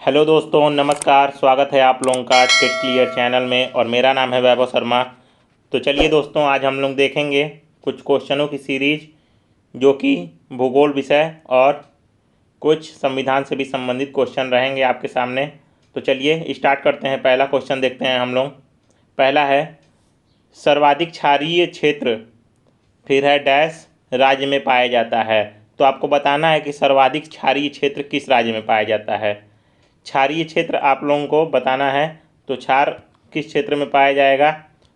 Hello दोस्तों, नमस्कार। स्वागत है आप लोगों का टेक क्लियर चैनल में और मेरा नाम है वैभव शर्मा। तो चलिए दोस्तों, आज हम लोग देखेंगे कुछ क्वेश्चनों की सीरीज जो कि भूगोल विषय और कुछ संविधान से भी संबंधित क्वेश्चन रहेंगे आपके सामने। तो चलिए स्टार्ट करते हैं। पहला क्वेश्चन देखते हैं हम लोग। पहला है, सर्वाधिक क्षारीय क्षेत्र फिर है डैश राज्य में पाया जाता है। तो आपको बताना है कि सर्वाधिक क्षारीय क्षेत्र किस राज्य में पाया जाता है। क्षारीय क्षेत्र आप लोगों को बताना है। तो क्षार किस क्षेत्र में पाया जाएगा?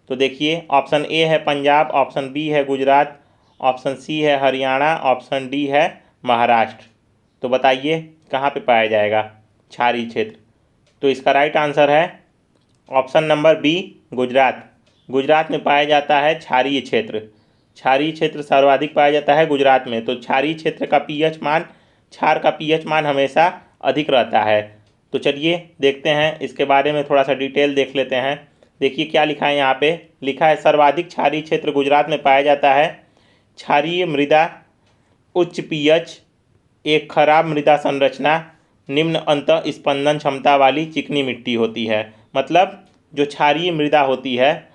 तो देखिए, ऑप्शन ए है पंजाब, ऑप्शन बी है गुजरात, ऑप्शन सी है हरियाणा, ऑप्शन डी है महाराष्ट्र। तो बताइए कहाँ पे पाया जाएगा क्षारीय क्षेत्र? तो इसका राइट आंसर है option number B, Gujarat. Gujarat में पाया जाता है क्षारीय क्षेत्र। क्षारीय क्षेत्र सर्वाधिक पाया जाता है गुजरात में। तो क्षारीय क्षेत्र का पीएच मान, क्षार का पीएच मान हमेशा अधिक रहता है। तो चलिए देखते हैं इसके बारे में, थोड़ा सा डिटेल देख लेते हैं। देखिए क्या लिखा है यहाँ पे। लिखा है सर्वाधिक क्षारीय क्षेत्र गुजरात में पाया जाता है। क्षारीय मृदा, उच्च पीएच, एक खराब मृदा संरचना, निम्न अंत स्पंदन क्षमता वाली चिकनी मिट्टी होती है। मतलब जो क्षारीय मृदा होती है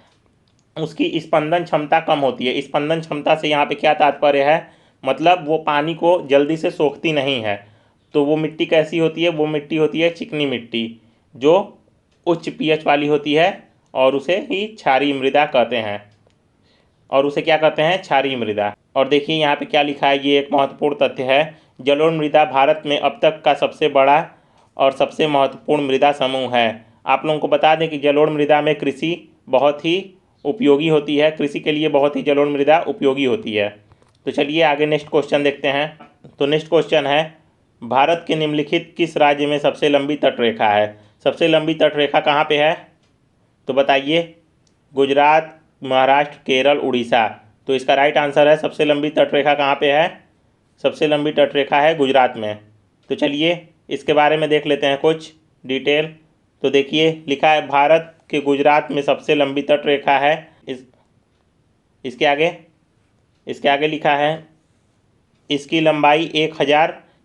उसकी स्पंदन क्षमता कम होती है। स्पंदन क्षमता से यहाँ पे क्या तात्पर्य है? मतलब वो पानी को जल्दी से सोखती नहीं है। तो वो मिट्टी कैसी होती है? वो मिट्टी होती है चिकनी मिट्टी, जो उच्च पीएच वाली होती है और उसे ही क्षारीय मृदा कहते हैं। और उसे क्या कहते हैं? क्षारीय मृदा। और देखिए यहाँ पे क्या लिखा है, ये एक महत्वपूर्ण तथ्य है। जलोढ़ मृदा भारत में अब तक का सबसे बड़ा और सबसे महत्वपूर्ण मृदा समूह है। आप लोगों को बता दें कि जलोढ़ मृदा में कृषि बहुत ही उपयोगी होती है। कृषि के लिए बहुत ही जलोढ़ मृदा उपयोगी होती है। तो चलिए आगे नेक्स्ट क्वेश्चन देखते हैं। तो नेक्स्ट क्वेश्चन है, भारत के निम्नलिखित किस राज्य में सबसे लंबी तटरेखा है? सबसे लंबी तटरेखा कहाँ पे है? तो बताइए। गुजरात, महाराष्ट्र, केरल, उड़ीसा। तो इसका राइट आंसर है सबसे लंबी तटरेखा कहाँ पे है? सबसे लंबी तटरेखा है गुजरात में। तो चलिए इसके बारे में देख लेते हैं कुछ डिटेल। तो देखिए लिखा है भारत के गुजरात में सबसे लंबी तटरेखा है। इसके आगे लिखा है इसकी लंबाई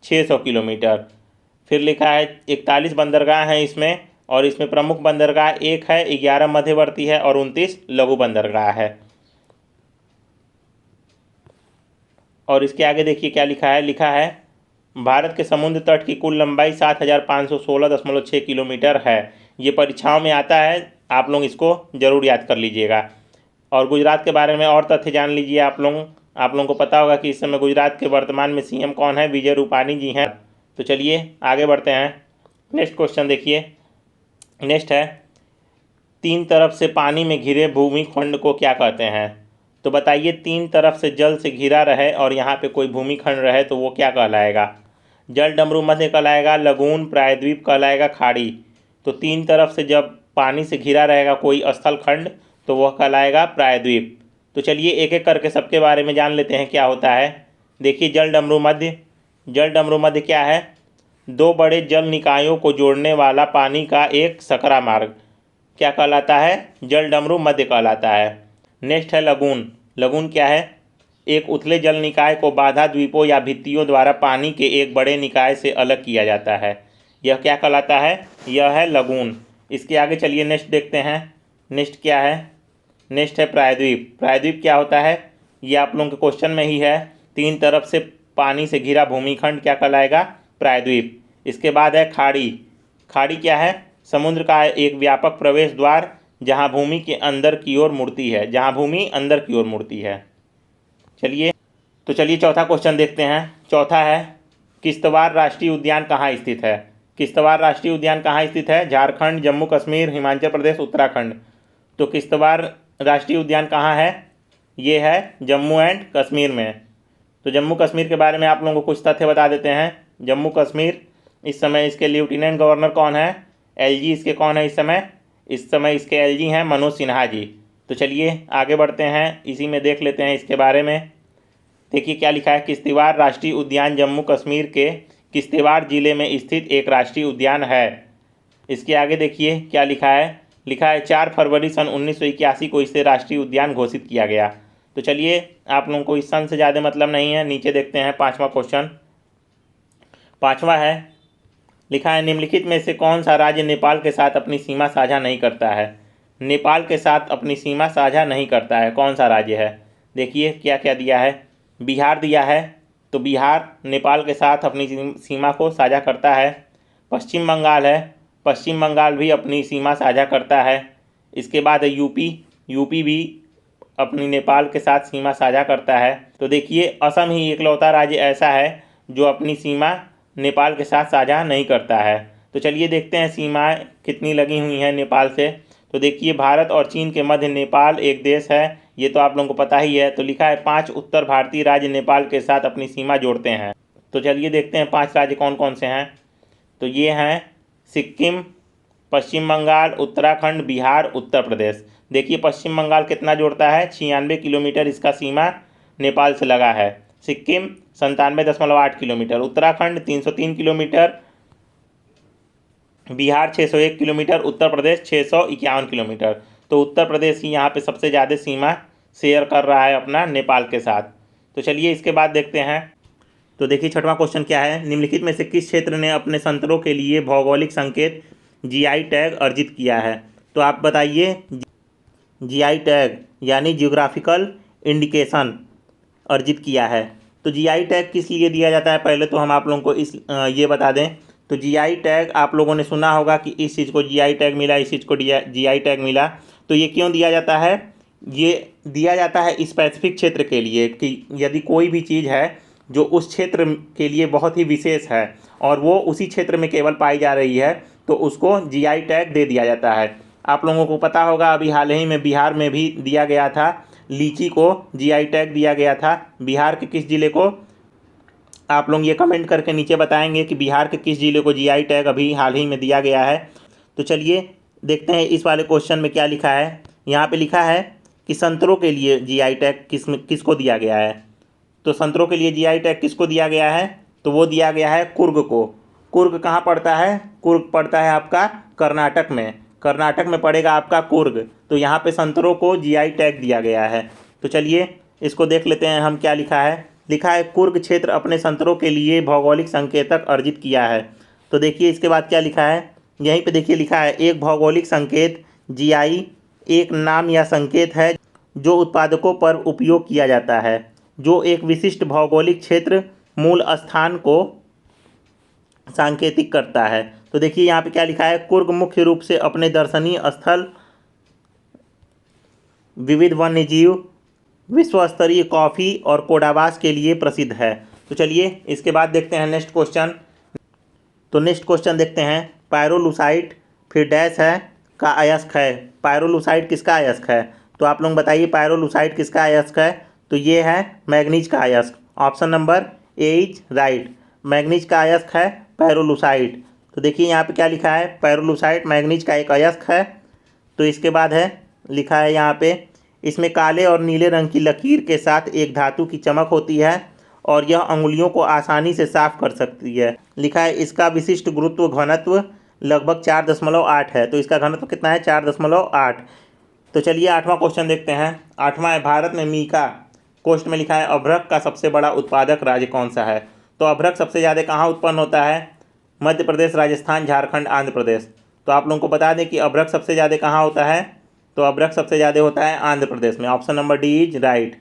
1600 किलोमीटर। फिर लिखा है 41 बंदरगाह हैं इसमें, और इसमें प्रमुख बंदरगाह एक है, 11 मध्यवर्ती है और 29 लघु बंदरगाह है। और इसके आगे देखिए क्या लिखा है। लिखा है भारत के समुद्र तट की कुल लंबाई 7516.6 किलोमीटर है। ये परीक्षाओं में आता है, आप लोग इसको ज़रूर याद कर लीजिएगा। और गुजरात के बारे में और तथ्य जान लीजिए। आप लोगों को पता होगा कि इस समय गुजरात के वर्तमान में सीएम कौन है? विजय रूपानी जी हैं। तो चलिए आगे बढ़ते हैं। नेक्स्ट क्वेश्चन देखिए। नेक्स्ट है, तीन तरफ से पानी में घिरे भूमिखंड को क्या कहते हैं? तो बताइए, तीन तरफ से जल से घिरा रहे और यहाँ पे कोई भूमिखंड रहे तो वो क्या कहलाएगा? जल डमरू मध्य कहलाएगा, लगून, प्रायद्वीप कहलाएगा, खाड़ी। तो तीन तरफ से जब पानी से घिरा रहेगा कोई स्थल खंड तो वह कहलाएगा प्रायद्वीप। तो चलिए एक एक करके सबके बारे में जान लेते हैं क्या होता है। देखिए जल डमरू मध्य। जल डमरू मध्य क्या है? दो बड़े जल निकायों को जोड़ने वाला पानी का एक सकरा मार्ग क्या कहलाता है? जल डमरू मध्य कहलाता है। नेक्स्ट है लगून। लगून क्या है? एक उथले जल निकाय को बाधा द्वीपों या भित्तियों द्वारा पानी के एक बड़े निकाय से अलग किया जाता है। यह क्या कहलाता है? यह है लगून। इसके आगे चलिए नेक्स्ट देखते हैं। नेक्स्ट क्या है? नेक्स्ट है प्रायद्वीप। प्रायद्वीप क्या होता है? ये आप लोगों के क्वेश्चन में ही है। तीन तरफ से पानी से घिरा भूमिखंड क्या कहलाएगा? प्रायद्वीप। इसके बाद है खाड़ी। खाड़ी क्या है? समुद्र का एक व्यापक प्रवेश द्वार जहाँ भूमि के अंदर की ओर मुड़ती है, जहाँ भूमि अंदर की ओर मुड़ती है। चलिए चौथा क्वेश्चन देखते हैं। चौथा है, किश्तवाड़ राष्ट्रीय उद्यान कहाँ स्थित है? किश्तवाड़ राष्ट्रीय उद्यान कहाँ स्थित है? झारखंड, जम्मू कश्मीर, हिमाचल प्रदेश, उत्तराखंड। तो किश्तवाड़ राष्ट्रीय उद्यान कहाँ है? ये है जम्मू एंड कश्मीर में। तो जम्मू कश्मीर के बारे में आप लोगों को कुछ तथ्य बता देते हैं। जम्मू कश्मीर इस समय इसके लेफ्टिनेंट गवर्नर कौन है? एलजी इसके कौन है इस समय? इस समय इसके एलजी हैं मनोज सिन्हा जी। तो चलिए आगे बढ़ते हैं, इसी में देख लेते हैं इसके बारे में। देखिए क्या लिखा है। किश्तवाड़ राष्ट्रीय उद्यान जम्मू कश्मीर के किश्तवाड़ जिले में स्थित एक राष्ट्रीय उद्यान है। इसके आगे देखिए क्या लिखा है। लिखा है 4 फरवरी सन 1981 को इसे राष्ट्रीय उद्यान घोषित किया गया। तो चलिए आप लोगों को इस सन से ज़्यादा मतलब नहीं है, नीचे देखते हैं पाँचवा क्वेश्चन। पाँचवा है, लिखा है निम्नलिखित में से कौन सा राज्य नेपाल के साथ अपनी सीमा साझा नहीं करता है। नेपाल के साथ अपनी सीमा साझा नहीं करता है, कौन सा राज्य है। देखिए क्या क्या दिया है। बिहार दिया है, तो बिहार नेपाल के साथ अपनी सीमा को साझा करता है। पश्चिम बंगाल है, पश्चिम बंगाल भी अपनी सीमा साझा करता है। इसके बाद है यूपी, यूपी भी अपनी नेपाल के साथ सीमा साझा करता है। तो देखिए असम ही इकलौता राज्य ऐसा है जो अपनी सीमा नेपाल के साथ साझा नहीं करता है। तो चलिए देखते हैं सीमाएं कितनी लगी हुई हैं नेपाल से। तो देखिए भारत और चीन के मध्य नेपाल एक देश है, ये तो आप लोगों को पता ही है। तो लिखा है 5 उत्तर भारतीय राज्य नेपाल के साथ अपनी सीमा जोड़ते हैं। तो चलिए देखते हैं 5 राज्य कौन कौन से हैं। तो ये हैं सिक्किम, पश्चिम बंगाल, उत्तराखंड, बिहार, उत्तर प्रदेश। देखिए पश्चिम बंगाल कितना जोड़ता है, 96 किलोमीटर इसका सीमा नेपाल से लगा है। Sikkim 97.8 kilometre, Uttarakhand 303 kilometre, Bihar 601 kilometre, Uttar Pradesh 651 kilometre. तो उत्तर प्रदेश ही यहाँ पे सबसे ज़्यादा सीमा शेयर कर रहा है अपना नेपाल के साथ। तो चलिए इसके बाद देखते हैं। तो देखिए छठवां क्वेश्चन क्या है, निम्नलिखित में से किस क्षेत्र ने अपने संतरों के लिए भौगोलिक संकेत जीआई टैग अर्जित किया है। तो आप बताइए, जीआई टैग यानी जियोग्राफिकल इंडिकेशन अर्जित किया है। तो जीआई टैग किस लिए दिया जाता है, पहले तो हम आप लोगों को ये बता दें। तो जीआई टैग आप लोगों ने सुना होगा कि इस चीज़ को जीआई टैग मिला, इस चीज़ को जीआई टैग मिला। तो ये क्यों दिया जाता है, ये दिया जाता है स्पेसिफिक क्षेत्र के लिए कि यदि कोई भी चीज़ है जो उस क्षेत्र के लिए बहुत ही विशेष है और वो उसी क्षेत्र में केवल पाई जा रही है, तो उसको जीआई टैग दे दिया जाता है। आप लोगों को पता होगा अभी हाल ही में बिहार में भी दिया गया था, लीची को जीआई टैग दिया गया था। बिहार के किस ज़िले को, आप लोग ये कमेंट करके नीचे बताएंगे कि बिहार के किस ज़िले को जीआई टैग अभी हाल ही में दिया गया है। तो चलिए देखते हैं इस वाले क्वेश्चन में क्या लिखा है। यहाँ पे लिखा है कि संतरों के लिए जीआई टैग किसको दिया गया है। तो संतरों के लिए जीआई टैग किसको दिया गया है, तो वो दिया गया है कुर्ग को। कुर्ग कहाँ पड़ता है, कुर्ग पड़ता है आपका कर्नाटक में, कर्नाटक में पड़ेगा आपका कुर्ग। तो यहाँ पे संतरों को जीआई टैग दिया गया है। तो चलिए इसको देख लेते हैं हम क्या लिखा है। लिखा है कुर्ग क्षेत्र अपने संतरों के लिए भौगोलिक संकेतक अर्जित किया है। तो देखिए इसके बाद क्या लिखा है, यहीं पे देखिए लिखा है एक भौगोलिक संकेत जीआई एक नाम या संकेत है जो उत्पादकों पर उपयोग किया जाता है, जो एक विशिष्ट भौगोलिक क्षेत्र मूल स्थान को सांकेतिक करता है। तो देखिए यहाँ पे क्या लिखा है, कुर्ग मुख्य रूप से अपने दर्शनीय स्थल, विविध वन्यजीव, विश्व स्तरीय कॉफ़ी और कोडावास के लिए प्रसिद्ध है। तो चलिए इसके बाद देखते हैं नेक्स्ट क्वेश्चन। तो नेक्स्ट क्वेश्चन देखते हैं, पायरोलुसाइट फिर डैश है का अयस्क है। पायरोलुसाइट किसका अयस्क है, तो आप लोग बताइए पायरोलुसाइट किसका अयस्क है। तो ये है मैग्नीज का अयस्क, option number A is right. Manganese का अयस्क है पायरोलुसाइट। तो देखिए यहाँ पे क्या लिखा है, पायरोलुसाइट मैग्नीज का एक अयस्क है। तो इसके बाद है लिखा है यहाँ पे, इसमें काले और नीले रंग की लकीर के साथ एक धातु की चमक होती है और यह अंगुलियों को आसानी से साफ कर सकती है। लिखा है इसका विशिष्ट गुरुत्व घनत्व लगभग 4.8 है। तो इसका घनत्व कितना है, 4.8। तो चलिए आठवां क्वेश्चन देखते हैं। आठवां है, भारत में मीका कोष्ठ में लिखा है अभ्रक का सबसे बड़ा उत्पादक राज्य कौन सा है। तो अभ्रक सबसे ज़्यादा कहाँ उत्पन्न होता है, मध्य प्रदेश, राजस्थान, झारखंड, आंध्र प्रदेश। तो आप लोगों को बता दें कि अभ्रक सबसे ज़्यादा कहाँ होता है, तो अभ्रक सबसे ज़्यादा होता है आंध्र प्रदेश में, option number D is right.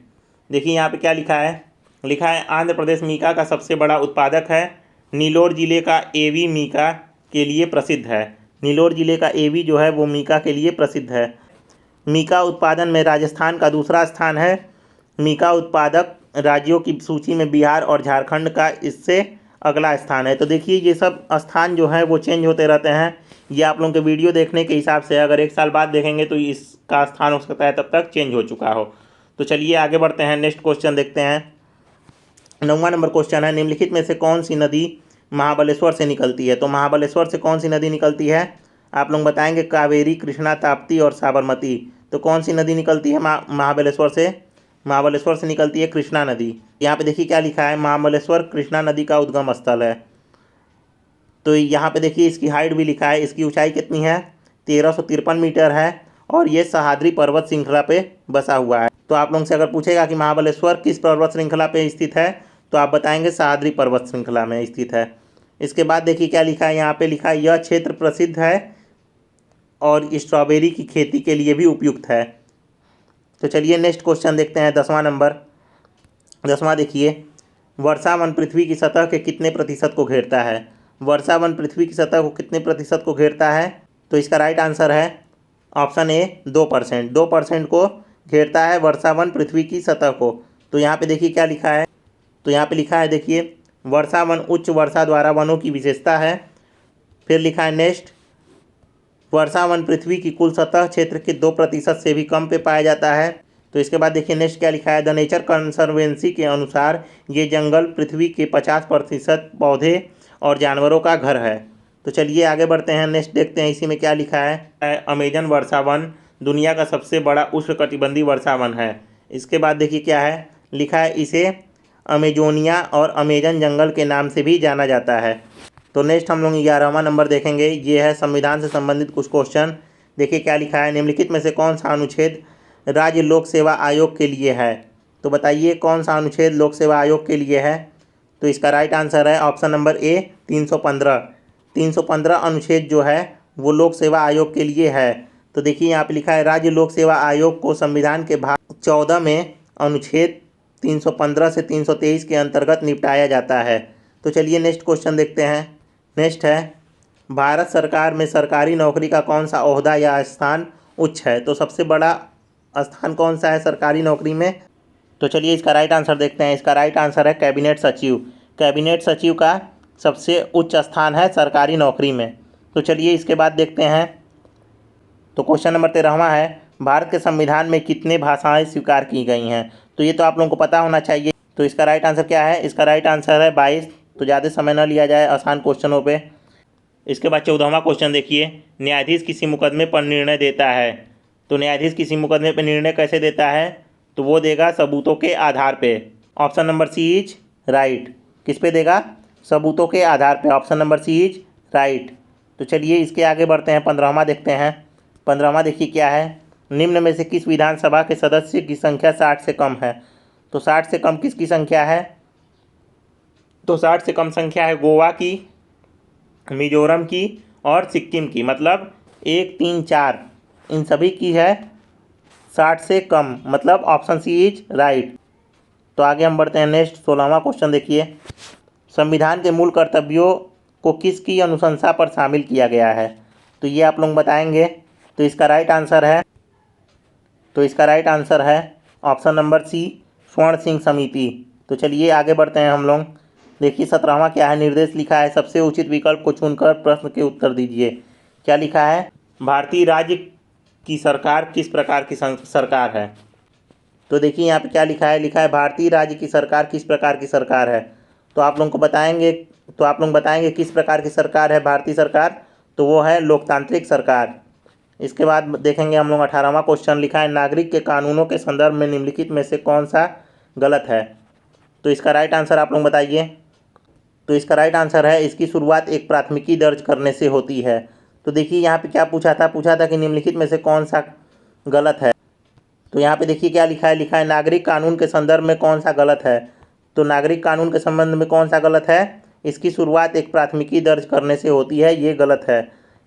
देखिए यहाँ पे क्या लिखा है, लिखा है आंध्र प्रदेश मीका का सबसे बड़ा उत्पादक है। नीलोर जिले का एवी मीका के लिए प्रसिद्ध है। नीलोर जिले का एवी जो है वो मीका के लिए प्रसिद्ध है। मीका उत्पादन में राजस्थान का दूसरा स्थान है। मीका उत्पादक राज्यों की सूची में बिहार और झारखंड का इससे अगला स्थान है। तो देखिए ये सब स्थान जो है वो चेंज होते रहते हैं। ये आप लोगों के वीडियो देखने के हिसाब से अगर 1 साल बाद देखेंगे तो इसका स्थान हो सकता है तब तक चेंज हो चुका हो। तो चलिए आगे बढ़ते हैं, नेक्स्ट क्वेश्चन देखते हैं। 9वां नंबर क्वेश्चन है, निम्नलिखित में से कौन सी नदी महाबलेश्वर से निकलती है। तो महाबलेश्वर से कौन सी नदी निकलती है, आप लोग बताएंगे कावेरी, कृष्णा, ताप्ती और साबरमती। तो कौन सी नदी निकलती है महाबलेश्वर से, महाबलेश्वर से निकलती है कृष्णा नदी। यहाँ पे देखिए क्या लिखा है, महाबलेश्वर कृष्णा नदी का उद्गम स्थल है। तो यहाँ पे देखिए इसकी हाइट भी लिखा है, इसकी ऊंचाई कितनी है, 1353 मीटर है और ये सह्याद्री पर्वत श्रृंखला पे बसा हुआ है। तो आप लोगों से अगर पूछेगा कि महाबलेश्वर किस पर्वत श्रृंखला पे स्थित है, तो आप बताएंगे सह्याद्री पर्वत श्रृंखला में स्थित है। इसके बाद देखिए क्या लिखा है, यहाँ पे लिखा है यह क्षेत्र प्रसिद्ध है और स्ट्रॉबेरी की खेती के लिए भी उपयुक्त है। तो चलिए नेक्स्ट क्वेश्चन देखते हैं, 10वां नंबर। 10वां देखिए, वर्षा वन पृथ्वी की सतह के कितने प्रतिशत को घेरता है? वर्षा वन पृथ्वी की सतह को कितने प्रतिशत को घेरता है? तो इसका राइट आंसर है ऑप्शन ए 2%। 2% को घेरता है वर्षा वन पृथ्वी की सतह को। तो यहाँ पे देखिए क्या लिखा है, तो यहाँ पे लिखा है देखिए, वर्षा वन उच्च वर्षा द्वारा वनों की विशेषता है। फिर लिखा है नेक्स्ट, वर्षा वन पृथ्वी की कुल सतह क्षेत्र के 2% से भी कम पे पाया जाता है। तो इसके बाद देखिए नेक्स्ट क्या लिखा है, द नेचर कंजर्वेंसी के अनुसार ये जंगल पृथ्वी के 50% पौधे और जानवरों का घर है। तो चलिए आगे बढ़ते हैं, नेक्स्ट देखते हैं इसी में क्या लिखा है, अमेजन वर्षा वन दुनिया का सबसे बड़ा उष्णकटिबंधीय वर्षा वन है। इसके बाद देखिए क्या है लिखा है, इसे अमेजोनिया और अमेजन जंगल के नाम से भी जाना जाता है। तो नेक्स्ट हम लोग 11वां नंबर देखेंगे, ये है संविधान से संबंधित कुछ क्वेश्चन। देखिए क्या लिखा है, निम्नलिखित में से कौन सा अनुच्छेद राज्य लोक सेवा आयोग के लिए है? तो बताइए कौन सा अनुच्छेद लोक सेवा आयोग के लिए है? तो इसका राइट आंसर है ऑप्शन नंबर ए 315। 315 अनुच्छेद जो है वो लोक सेवा आयोग के लिए है। तो देखिए यहाँ पे लिखा है, राज्य लोक सेवा आयोग को संविधान के भाग 14 में अनुच्छेद 315 से 323 के अंतर्गत निपटाया जाता है। तो चलिए नेक्स्ट क्वेश्चन देखते हैं। नेक्स्ट है, भारत सरकार में सरकारी नौकरी का कौन सा ओहदा या स्थान उच्च है? तो सबसे बड़ा स्थान कौन सा है सरकारी नौकरी में? तो चलिए इसका राइट आंसर देखते हैं। इसका राइट आंसर है कैबिनेट सचिव। कैबिनेट सचिव का सबसे उच्च स्थान है सरकारी नौकरी में। तो चलिए इसके बाद देखते हैं, तो क्वेश्चन नंबर 13वां है, भारत के संविधान में कितने भाषाएं स्वीकार की गई हैं? तो ये तो आप लोगों को पता होना चाहिए। तो इसका राइट आंसर क्या है? इसका राइट आंसर है 22। तो ज़्यादा समय न लिया जाए आसान क्वेश्चनों पे। इसके बाद 14वां क्वेश्चन देखिए, न्यायाधीश किसी मुकदमे पर निर्णय देता है। तो न्यायाधीश किसी मुकदमे पर निर्णय कैसे देता है? तो वो देगा सबूतों के आधार पे। Option number C is right. किस पे देगा? सबूतों के आधार पे। Option number C is right. तो चलिए इसके आगे बढ़ते हैं, 15वां देखते हैं। 15वां देखिए क्या है, निम्न में से किस विधानसभा के सदस्य की संख्या 60 से कम है? तो 60 से कम किसकी संख्या है? तो 60 से कम संख्या है गोवा की, मिजोरम की और सिक्किम की, मतलब 1, 3, 4 इन सभी की है 60 से कम, मतलब ऑप्शन सी इज राइट। तो आगे हम बढ़ते हैं, नेक्स्ट 16वां क्वेश्चन देखिए, संविधान के मूल कर्तव्यों को किसकी अनुशंसा पर शामिल किया गया है? तो ये आप लोग बताएंगे। तो इसका राइट आंसर है ऑप्शन नंबर सी स्वर्ण सिंह समिति। तो चलिए आगे बढ़ते हैं हम लोग। देखिए 17वां क्या है, निर्देश लिखा है, सबसे उचित विकल्प को चुनकर प्रश्न के उत्तर दीजिए। क्या लिखा है, भारतीय राज्य की सरकार किस प्रकार की सरकार है? तो देखिए यहाँ पे क्या लिखा है भारतीय राज्य की सरकार किस प्रकार की सरकार है। तो आप लोगों को बताएंगे, तो आप लोग बताएंगे किस प्रकार की सरकार है भारतीय सरकार? तो वो है लोकतांत्रिक सरकार। इसके बाद देखेंगे हम लोग 18वां क्वेश्चन, लिखा है, नागरिक के कानूनों के संदर्भ में निम्नलिखित में से कौन सा गलत है? तो इसका राइट आंसर आप लोग बताइए। तो इसका राइट आंसर है, इसकी शुरुआत एक प्राथमिकी दर्ज करने से होती है। तो देखिए यहाँ पे क्या पूछा था कि निम्नलिखित में से कौन सा गलत है। तो यहाँ पे देखिए क्या लिखा है, नागरिक कानून के संदर्भ में कौन सा गलत है? तो नागरिक कानून के संबंध में कौन सा गलत है? इसकी शुरुआत एक प्राथमिकी दर्ज करने से होती है, ये गलत है।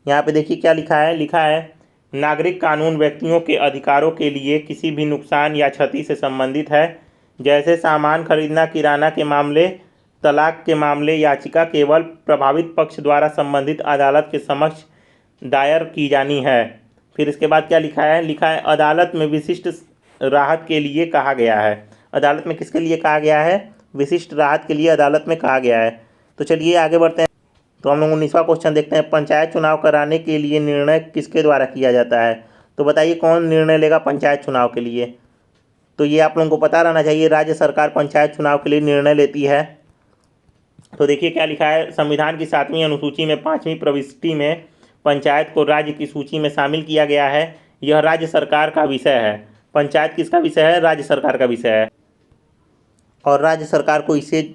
यहाँ पे देखिए क्या लिखा है नागरिक कानून व्यक्तियों के अधिकारों के लिए किसी भी नुकसान या क्षति से संबंधित है, जैसे सामान खरीदना, किराना के मामले, तलाक के मामले। याचिका केवल प्रभावित पक्ष द्वारा संबंधित अदालत के समक्ष दायर की जानी है। फिर इसके बाद क्या लिखा है, अदालत में विशिष्ट राहत के लिए कहा गया है। अदालत में किसके लिए कहा गया है? विशिष्ट राहत के लिए अदालत में कहा गया है। तो चलिए आगे बढ़ते हैं। तो हम लोग 19वां क्वेश्चन देखते हैं, पंचायत चुनाव कराने के लिए निर्णय किसके द्वारा किया जाता है? तो बताइए कौन निर्णय लेगा पंचायत चुनाव के लिए? तो ये आप लोगों को पता रहना चाहिए, राज्य सरकार पंचायत चुनाव के लिए निर्णय लेती है। तो देखिए क्या लिखा है, संविधान की 7वीं अनुसूची में 5वीं प्रविष्टि में पंचायत को राज्य की सूची में शामिल किया गया है। यह राज्य सरकार का विषय है। पंचायत किसका विषय है? राज्य सरकार का विषय है, और राज्य सरकार को इसे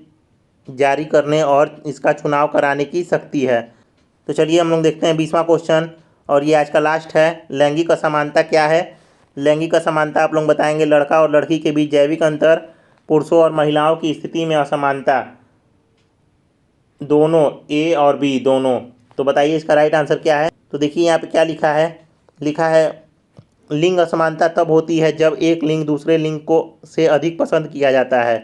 जारी करने और इसका चुनाव कराने की शक्ति है। तो चलिए हम लोग देखते हैं 20वां क्वेश्चन, और ये आज का लास्ट है, लैंगिक असमानता क्या है? लैंगिक असमानता आप लोग बताएंगे, लड़का और लड़की के बीच जैविक अंतर, पुरुषों और महिलाओं की स्थिति में असमानता। दोनों ए और बी दोनों। तो बताइए इसका राइट आंसर क्या है। तो देखिए यहाँ पे क्या लिखा है लिंग असमानता तब होती है जब एक लिंग दूसरे लिंग को से अधिक पसंद किया जाता है।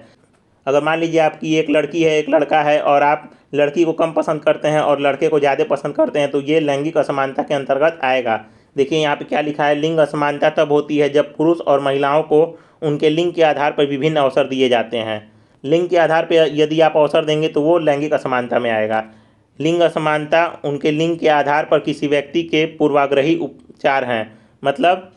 अगर मान लीजिए आपकी एक लड़की है एक लड़का है और आप लड़की को कम पसंद करते हैं और लड़के को ज़्यादा पसंद करते हैं तो ये लैंगिक असमानता के अंतर्गत आएगा। देखिए यहाँ पे क्या लिखा है, लिंग असमानता तब होती है जब पुरुष और महिलाओं को उनके लिंग के आधार पर विभिन्न अवसर दिए जाते हैं। लिंग के आधार पर यदि आप अवसर देंगे तो वो लैंगिक असमानता में आएगा। लिंग असमानता उनके लिंग के आधार पर किसी व्यक्ति के पूर्वाग्रही उपचार हैं। मतलब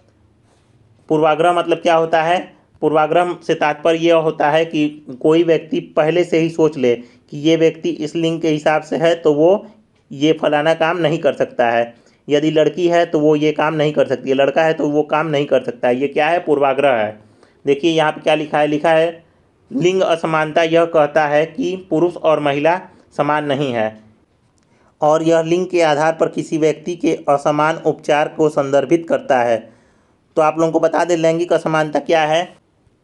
पूर्वाग्रह मतलब क्या होता है, पूर्वाग्रह से तात्पर्य यह होता है कि कोई व्यक्ति पहले से ही सोच ले कि ये व्यक्ति इस लिंग के हिसाब से है तो वो ये फलाना काम नहीं कर सकता है। यदि लड़की है तो वो ये काम नहीं कर सकती है, लड़का है तो वो काम नहीं कर सकता है। ये क्या है, पूर्वाग्रह है। देखिए यहाँ पे क्या लिखा है लिंग असमानता यह कहता है कि पुरुष और महिला समान नहीं है और यह लिंग के आधार पर किसी व्यक्ति के असमान उपचार को संदर्भित करता है। तो आप लोगों को बता दें लैंगिक असमानता क्या है।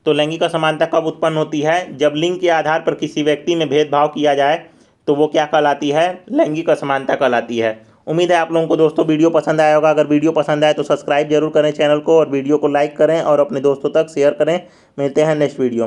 तो लैंगिक असमानता कब उत्पन्न होती है, जब लिंग के आधार पर किसी व्यक्ति में भेदभाव किया जाए तो वो क्या कहलाती है, लैंगिक असमानता कहलाती है। उम्मीद है आप लोगों को दोस्तों वीडियो पसंद आया होगा। अगर वीडियो पसंद आए तो सब्सक्राइब जरूर करें चैनल को और वीडियो को लाइक करें और अपने दोस्तों तक शेयर करें। मिलते हैं नेक्स्ट वीडियो में।